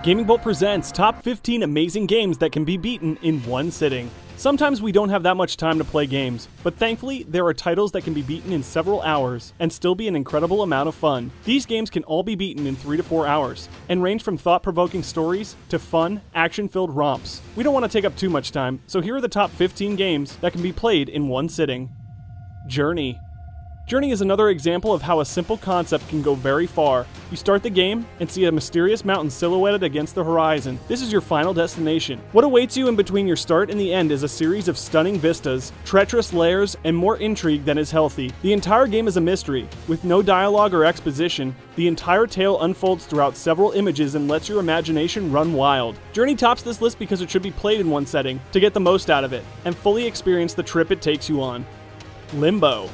Gaming Bolt presents top 15 amazing games that can be beaten in one sitting. Sometimes we don't have that much time to play games, but thankfully there are titles that can be beaten in several hours and still be an incredible amount of fun. These games can all be beaten in 3 to 4 hours and range from thought-provoking stories to fun, action-filled romps. We don't want to take up too much time, so here are the top 15 games that can be played in one sitting. Journey. Journey is another example of how a simple concept can go very far. You start the game and see a mysterious mountain silhouetted against the horizon. This is your final destination. What awaits you in between your start and the end is a series of stunning vistas, treacherous layers, and more intrigue than is healthy. The entire game is a mystery. With no dialogue or exposition, the entire tale unfolds throughout several images and lets your imagination run wild. Journey tops this list because it should be played in one setting to get the most out of it and fully experience the trip it takes you on. Limbo.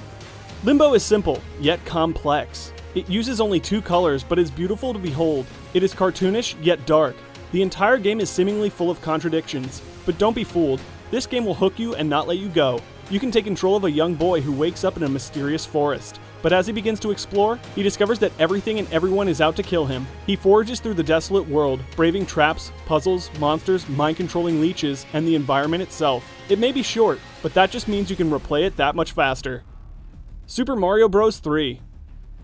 Limbo is simple, yet complex. It uses only 2 colors, but is beautiful to behold. It is cartoonish, yet dark. The entire game is seemingly full of contradictions. But don't be fooled, this game will hook you and not let you go. You can take control of a young boy who wakes up in a mysterious forest. But as he begins to explore, he discovers that everything and everyone is out to kill him. He forages through the desolate world, braving traps, puzzles, monsters, mind-controlling leeches, and the environment itself. It may be short, but that just means you can replay it that much faster. Super Mario Bros. 3.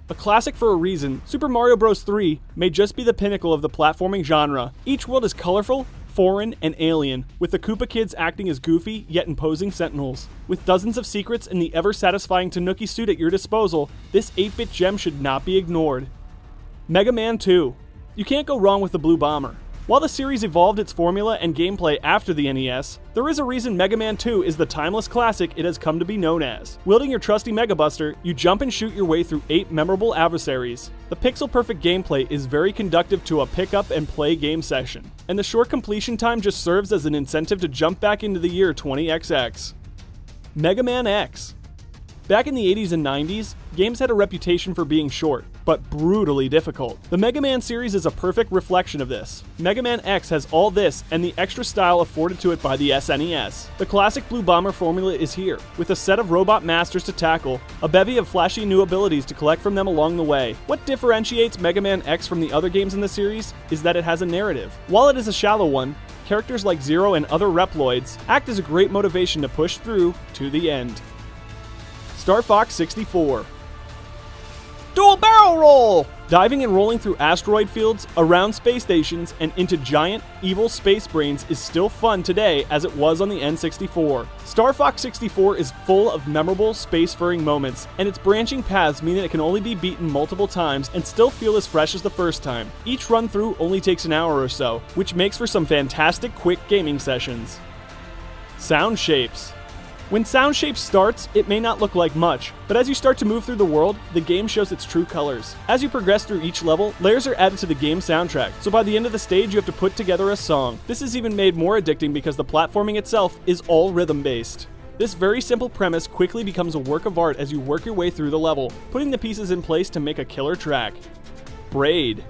A classic for a reason, Super Mario Bros. 3 may just be the pinnacle of the platforming genre. Each world is colorful, foreign, and alien, with the Koopa Kids acting as goofy yet imposing sentinels. With dozens of secrets and the ever-satisfying Tanuki suit at your disposal, this 8-bit gem should not be ignored. Mega Man 2. You can't go wrong with the Blue Bomber. While the series evolved its formula and gameplay after the NES, there is a reason Mega Man 2 is the timeless classic it has come to be known as. Wielding your trusty Mega Buster, you jump and shoot your way through 8 memorable adversaries. The pixel-perfect gameplay is very conducive to a pick-up-and-play game session, and the short completion time just serves as an incentive to jump back into the year 20XX. Mega Man X. Back in the 80s and 90s, games had a reputation for being short, but brutally difficult. The Mega Man series is a perfect reflection of this. Mega Man X has all this and the extra style afforded to it by the SNES. The classic Blue Bomber formula is here, with a set of robot masters to tackle, a bevy of flashy new abilities to collect from them along the way. What differentiates Mega Man X from the other games in the series is that it has a narrative. While it is a shallow one, characters like Zero and other Reploids act as a great motivation to push through to the end. Star Fox 64. Dual barrel roll! Diving and rolling through asteroid fields, around space stations, and into giant, evil space brains is still fun today as it was on the N64. Star Fox 64 is full of memorable, spacefaring moments, and its branching paths mean that it can only be beaten multiple times and still feel as fresh as the first time. Each run-through only takes an hour or so, which makes for some fantastic quick gaming sessions. Sound Shapes. When Sound Shapes starts, it may not look like much, but as you start to move through the world, the game shows its true colors. As you progress through each level, layers are added to the game soundtrack, so by the end of the stage you have to put together a song. This is even made more addicting because the platforming itself is all rhythm-based. This very simple premise quickly becomes a work of art as you work your way through the level, putting the pieces in place to make a killer track. Braid.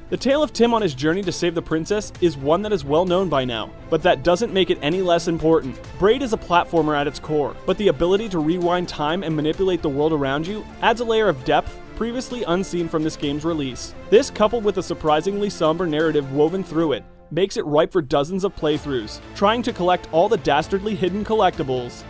The tale of Tim on his journey to save the princess is one that is well known by now, but that doesn't make it any less important. Braid is a platformer at its core, but the ability to rewind time and manipulate the world around you adds a layer of depth previously unseen from this game's release. This, coupled with a surprisingly somber narrative woven through it, makes it ripe for dozens of playthroughs, trying to collect all the dastardly hidden collectibles.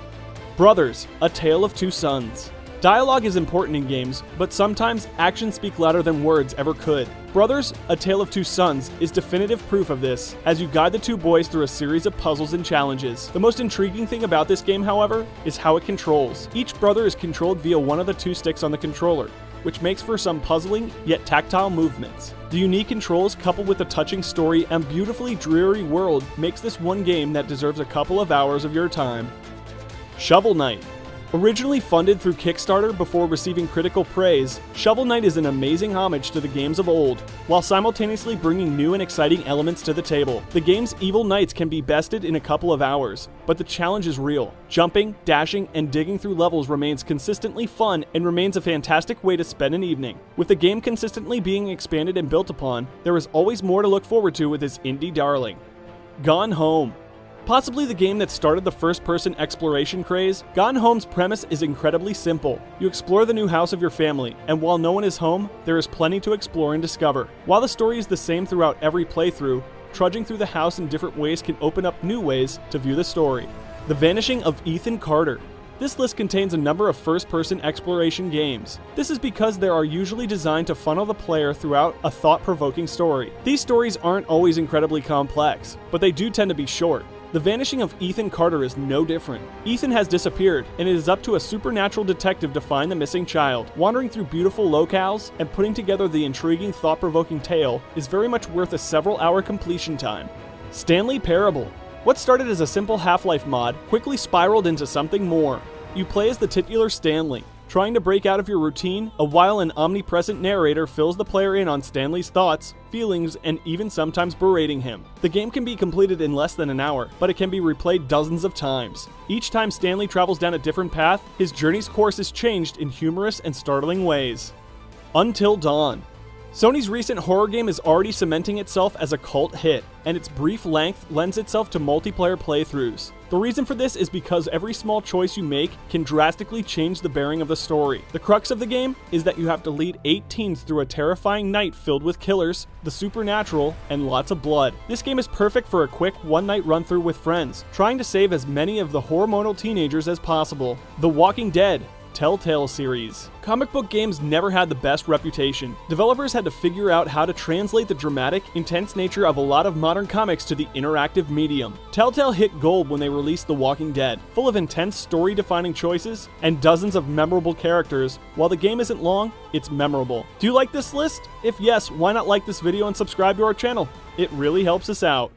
Brothers, A Tale of Two Sons. Dialogue is important in games, but sometimes actions speak louder than words ever could. Brothers, A Tale of Two Sons is definitive proof of this, as you guide the two boys through a series of puzzles and challenges. The most intriguing thing about this game, however, is how it controls. Each brother is controlled via one of the 2 sticks on the controller, which makes for some puzzling yet tactile movements. The unique controls coupled with a touching story and beautifully dreary world makes this one game that deserves a couple of hours of your time. Shovel Knight. Originally funded through Kickstarter before receiving critical praise, Shovel Knight is an amazing homage to the games of old, while simultaneously bringing new and exciting elements to the table. The game's evil knights can be bested in a couple of hours, but the challenge is real. Jumping, dashing, and digging through levels remains consistently fun and remains a fantastic way to spend an evening. With the game consistently being expanded and built upon, there is always more to look forward to with this indie darling. Gone Home. Possibly the game that started the first-person exploration craze, Gone Home's premise is incredibly simple. You explore the new house of your family, and while no one is home, there is plenty to explore and discover. While the story is the same throughout every playthrough, trudging through the house in different ways can open up new ways to view the story. The Vanishing of Ethan Carter. This list contains a number of first-person exploration games. This is because they are usually designed to funnel the player throughout a thought-provoking story. These stories aren't always incredibly complex, but they do tend to be short. The Vanishing of Ethan Carter is no different. Ethan has disappeared, and it is up to a supernatural detective to find the missing child. Wandering through beautiful locales and putting together the intriguing, thought-provoking tale is very much worth a several-hour completion time. Stanley Parable. What started as a simple Half-Life mod quickly spiraled into something more. You play as the titular Stanley, trying to break out of your routine, while an omnipresent narrator fills the player in on Stanley's thoughts, feelings, and even sometimes berating him. The game can be completed in less than an hour, but it can be replayed dozens of times. Each time Stanley travels down a different path, his journey's course is changed in humorous and startling ways. Until Dawn. Sony's recent horror game is already cementing itself as a cult hit, and its brief length lends itself to multiplayer playthroughs. The reason for this is because every small choice you make can drastically change the bearing of the story. The crux of the game is that you have to lead 8 teens through a terrifying night filled with killers, the supernatural, and lots of blood. This game is perfect for a quick one-night run-through with friends, trying to save as many of the hormonal teenagers as possible. The Walking Dead. Telltale series. Comic book games never had the best reputation. Developers had to figure out how to translate the dramatic, intense nature of a lot of modern comics to the interactive medium. Telltale hit gold when they released The Walking Dead, full of intense story-defining choices and dozens of memorable characters. While the game isn't long, it's memorable. Do you like this list? If yes, why not like this video and subscribe to our channel? It really helps us out.